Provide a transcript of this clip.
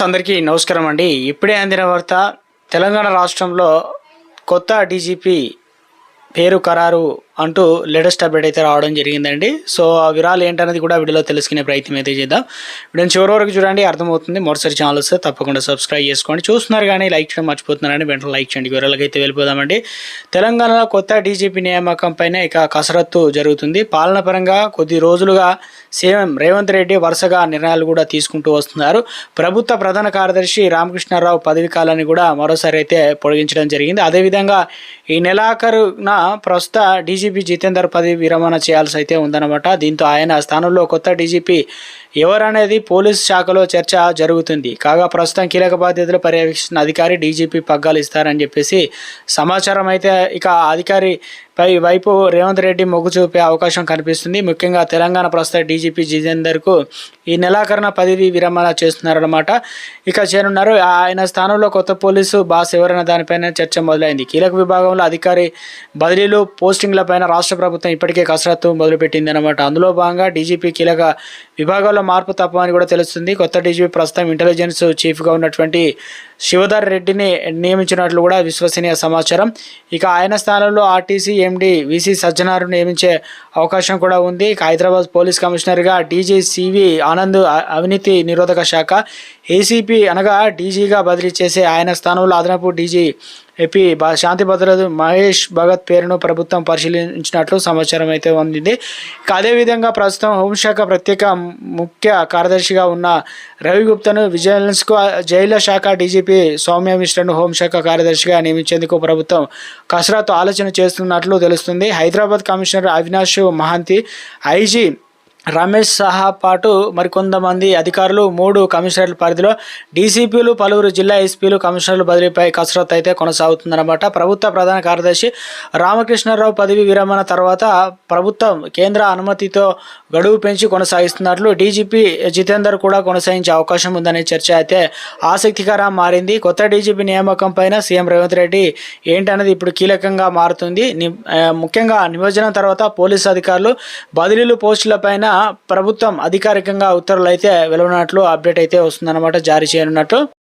అందరికీ నమస్కారం అండి. ఇప్పుడే అందిన వార్త, తెలంగాణ రాష్ట్రంలో కొత్త డీజీపీ పేరు ఖరారు అంటూ లేటెస్ట్ అప్డేట్ అయితే రావడం జరిగిందండి. సో ఆ వివరాలు ఏంటనేది కూడా వీడియోలో తెలుసుకునే ప్రయత్నం అయితే చేద్దాం. వీడియోని చివరి వరకు చూడండి, అర్థమవుతుంది. మొదటిసారి ఛానల్ వస్తే తప్పకుండా సబ్స్క్రైబ్ చేసుకోండి. చూస్తున్నారు కానీ లైక్ చేయడం మర్చిపోతున్నారని వెంటనే లైక్ చేయండి. వివరాలకి అయితే వెళ్ళిపోదామండి. తెలంగాణలో కొత్త డీజీపీ నియామకం పైన ఇక కసరత్తు జరుగుతుంది. పాలన పరంగా కొద్ది రోజులుగా సీఎం రేవంత్ రెడ్డి వరుసగా నిర్ణయాలు కూడా తీసుకుంటూ వస్తున్నారు. ప్రభుత్వ ప్రధాన కార్యదర్శి రామకృష్ణారావు పదవి కాలాన్ని కూడా మరోసారి అయితే పొడిగించడం జరిగింది. అదేవిధంగా ఈ నెలాఖరున ప్రస్తుత డీజీపీ జితేందర్ పదవి విరమణ చేయాల్సి అయితే ఉందన్నమాట. దీంతో ఆయన స్థానంలో కొత్త డీజీపీ ఎవరనేది పోలీస్ శాఖలో చర్చ జరుగుతుంది. కాగా ప్రస్తుతం కీలక బాధ్యతలు పర్యవేక్షిస్తున్న అధికారి డీజీపీ పగ్గాలు ఇస్తారని చెప్పేసి సమాచారం అయితే ఇక అధికారి వైపు రేవంత్ రెడ్డి మొగ్గు చూపే అవకాశం కనిపిస్తుంది. ముఖ్యంగా తెలంగాణ ప్రస్తుత డీజీపీ జితేందర్కు ఈ నెలాఖరున పదవి విరమణ చేస్తున్నారన్నమాట. ఇక చేరున్నారు. ఆయన స్థానంలో కొత్త పోలీసు బాస్ ఎవరైనా దానిపైన చర్చ మొదలైంది. కీలక విభాగంలో అధికారి బదిలీలు పోస్టింగ్లపైన రాష్ట్ర ప్రభుత్వం ఇప్పటికే కసరత్తు మొదలుపెట్టింది అనమాట. అందులో భాగంగా డీజీపీ కీలక విభాగాల్లో మార్పు తప్పని కూడా తెలుస్తుంది. కొత్త డీజీపీ ప్రస్తుతం ఇంటెలిజెన్స్ చీఫ్గా ఉన్నటువంటి శివధర్ రెడ్డిని నియమించినట్లు కూడా విశ్వసనీయ సమాచారం. ఇక ఆయన స్థానంలో ఆర్టీసీ ఎండీ విసి సజ్జనారు నియమించే అవకాశం కూడా ఉంది. ఇక హైదరాబాద్ పోలీస్ కమిషనర్గా డీజీ సివి ఆనంద్ అవినీతి నిరోధక శాఖ ఏసీపీ అనగా డీజీగా బదిలీ చేసే ఆయన స్థానంలో అదనపు డీజీ ఏపీ శాంతి భద్రత మహేష్ భగత్ పేరును ప్రభుత్వం పరిశీలించినట్లు సమాచారం అయితే అందింది. అదేవిధంగా ప్రస్తుతం హోంశాఖ ప్రత్యేక ముఖ్య కార్యదర్శిగా ఉన్న రవి గుప్తాను విజిలెన్స్కు, జైళ్ల శాఖ డీజీపీ సౌమ్య మిశ్రను హోంశాఖ కార్యదర్శిగా నియమించేందుకు ప్రభుత్వం కసరత్తు ఆలోచన చేస్తున్నట్లు తెలుస్తుంది. హైదరాబాద్ కమిషనర్ అవినాష్ మహాంతి, ఐజీ రమేష్ సహా పాటు మరికొంతమంది అధికారులు 3 కమిషనర్ల పరిధిలో డీసీపీలు, పలువురు జిల్లా ఎస్పీలు కమిషనర్ల బదిలీపై కసరత్తు అయితే కొనసాగుతుందన్నమాట. ప్రభుత్వ ప్రధాన కార్యదర్శి రామకృష్ణారావు పదవి విరమణ తర్వాత ప్రభుత్వం కేంద్ర అనుమతితో గడువు పెంచి కొనసాగిస్తున్నట్లు డీజీపీ జితేందర్ కూడా కొనసాగించే అవకాశం ఉందనే చర్చ అయితే ఆసక్తికరంగా మారింది. కొత్త డీజీపీ నియామకం పైన సీఎం రేవంత్ రెడ్డి ఏంటనేది ఇప్పుడు కీలకంగా మారుతుంది. ముఖ్యంగా నిమజ్జనం తర్వాత పోలీసు అధికారులు బదిలీలు పోస్టుల పైన ప్రభుత్వం అధికారికంగా ఉత్తర్వులు అయితే వెలువడినట్లు అప్డేట్ అయితే వస్తుందన్నమాట, జారీ చేయనున్నట్టు.